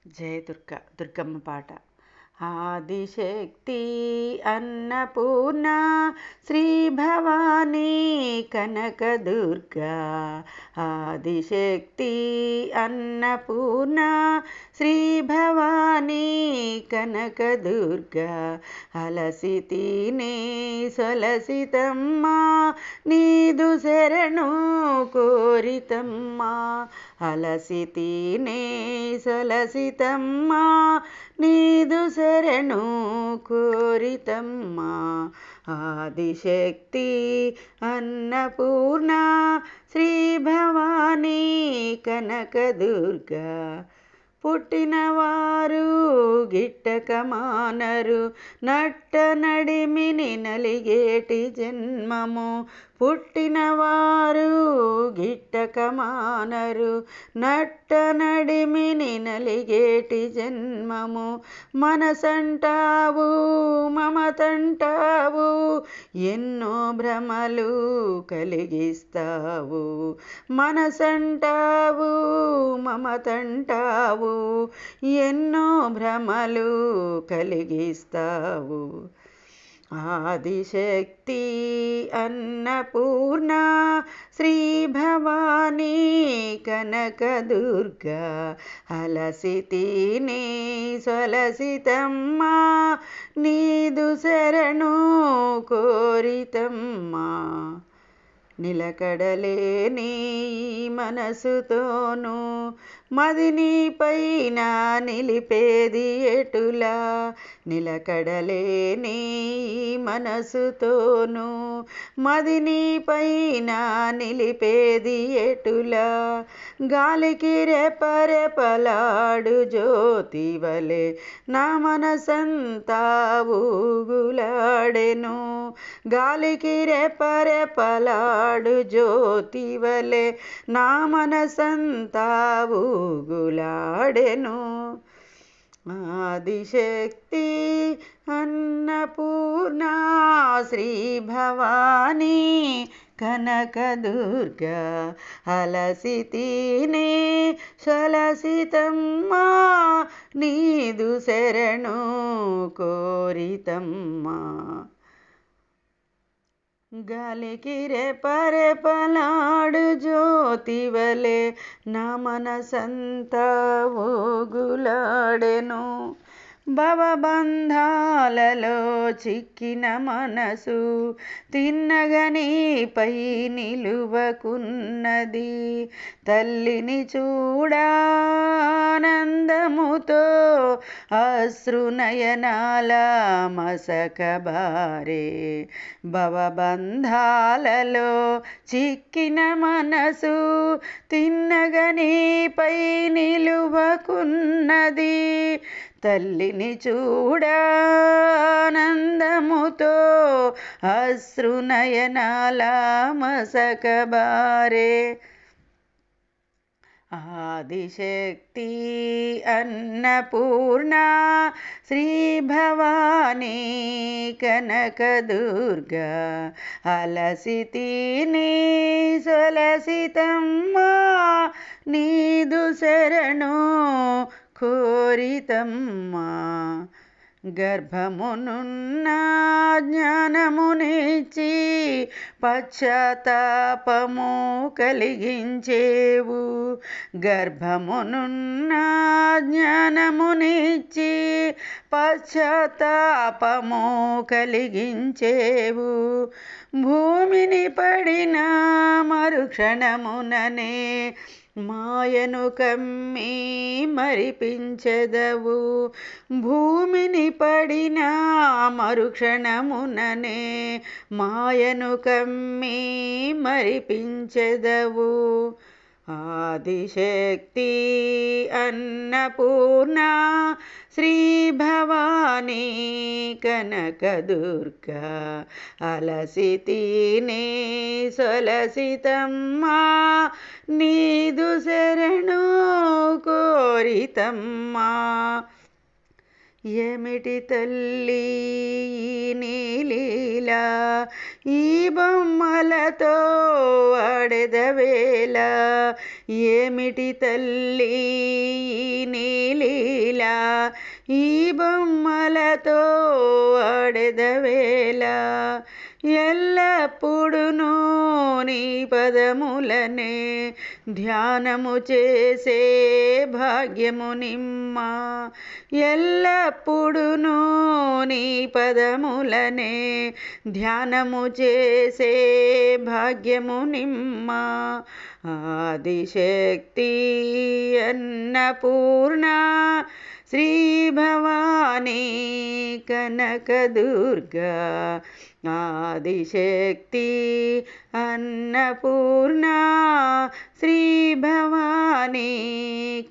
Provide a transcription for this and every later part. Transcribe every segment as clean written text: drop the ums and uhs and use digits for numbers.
జయ దుర్గమ్మ పాట. ఆదిశక్తి అన్నపూర్ణ శ్రీ భవానీ కనకదుర్గా. ఆదిశక్తి అన్నపూర్ణ శ్రీ భవానీ కనకదుర్గా. అలసితినే సొలసితమ్మా నీదు శరణు కోరితమ్మా. అలసితినే సొలసితమ్మా నీదు శరణు కోరితమ్మా. ఆదిశక్తి అన్నపూర్ణ శ్రీ భవానీ కనకదుర్గా. పుట్టినవారు గిట్టక మానరు నట్ట నడిమిని నలిగేటి జన్మము. పుట్టినవారు గిట్టక మానరు నట్ట నడిమిని నలిగేటి జన్మము. మనసంటావు మమతంటావు ఎన్నో భ్రమలు కలిగిస్తావు. మనసంటావు మమతంటావు ఎన్నో భ్రమలు కలిగిస్తావు. ఆదిశక్తి అన్నపూర్ణ శ్రీ భవానీ కనకదుర్గా. అలసితినే సొలసితమ్మా నీదు శరణు కోరితమ్మా. నిలకడలేని మనసుతోను మదిని పైన నిలిపేది ఎటులా. నిలకడలేని మనసుతోను మదిని పైన నిలిపేది ఎటులా. గాలికి రెపరెపలాడు జ్యోతివలే నా మనసంతా ఊగులాడెను. గాలికి రెపరెపలాడు జ్యోతివలే నా మనసంతా ఊగులాడెను. ఆదిశక్తి అన్నపూర్ణ శ్రీ భవానీ కనకదుర్గా. అలసితినే సొలసితమ్మా నీదు శరణు కోరితమ్మా. గాలికి రెపరెపలాడు జ్యోతివలే నా మనసంతా ఊగులాడెను. భవబంధాలలో చిక్కిన మనసు తిన్నగనిపై నిలువకున్నది. తల్లిని చూడానందముతో అశ్రునయనాల మసకబారే. భవబంధాలలో చిక్కిన మనసు తిన్నగనిపై నిలువకున్నది. తల్లిని చూడానందముతో అశ్రునయనాల మసకబారే. ఆదిశక్తి అన్నపూర్ణ శ్రీ భవానీ కనకదుర్గా. అలసితినే సొలసితమ్మా నీదు శరణు కోరితమ్మా. గర్భమునున్న జ్ఞానమునిచ్చి పశ్చాత్తాపము కలిగించేవు. గర్భమునున్న జ్ఞానమునిచ్చి పశ్చాత్తాపము కలిగించేవు. భూమిని పడిన మరుక్షణముననే మాయను కమ్మి మరిపించెదవు. భూమిని పడిన మరుక్షణముననే మాయను కమ్మి మరిపించెదవు. ఆదిశక్తి అన్నపూర్ణ శ్రీ భవానీ కనకదుర్గా. అలసితినే సొలసితమ్మా నీదు శరణు కోరితమ్మా. ఏమిటి తల్లి నీలీలా ఈ బొమ్మలతో ఆడెదవేళ. ఏమిటి తల్లి నీలీలా ఈ బొమ్మలతో ఆడెదవేళ ఎల్లప్పుడును నీ పదములనే ధ్యానము చేసే భాగ్యము నిమ్మా ఎల్లప్పుడును నీ పదములనే ధ్యానము చేసే భాగ్యము నిమ్మా ఆదిశక్తి అన్నపూర్ణ శ్రీ భవానీ కనకదుర్గా ఆదిశక్తి అన్నపూర్ణ శ్రీ భవానీ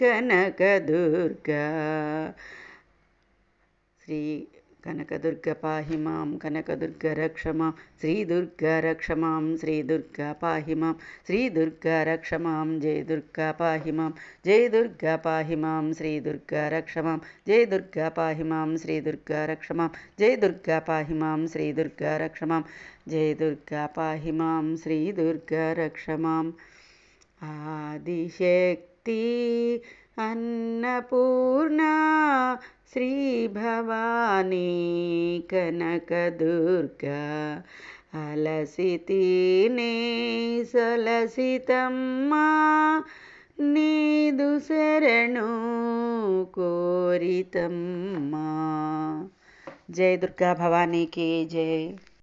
కనకదుర్గా శ్రీ కనకదుర్గ పాహి మాం కనకదుర్గ రక్ష మాం శ్రీ దుర్గా రక్ష మాం శ్రీ దుర్గా పాహి మాం శ్రీ దుర్గా రక్ష మాం జయ దుర్గా పాహి మాం జయ దుర్గా పాహి మాం శ్రీ దుర్గా రక్ష మాం జయ దుర్గా పాహి మాం శ్రీ దుర్గా రక్ష మాం జయ దుర్గా పాహి మాం శ్రీ దుర్గా రక్ష మాం జయ దుర్గా పాహి మాం శ్రీ దుర్గా రక్ష మాం ఆదిశక్తి అన్నపూర్ణ శ్రీ భవానీ కనకదుర్గా అలసితినే సలసితమ్మా నీదు శరణు కోరితమ్మా జయ దుర్గా భవానీకి జై.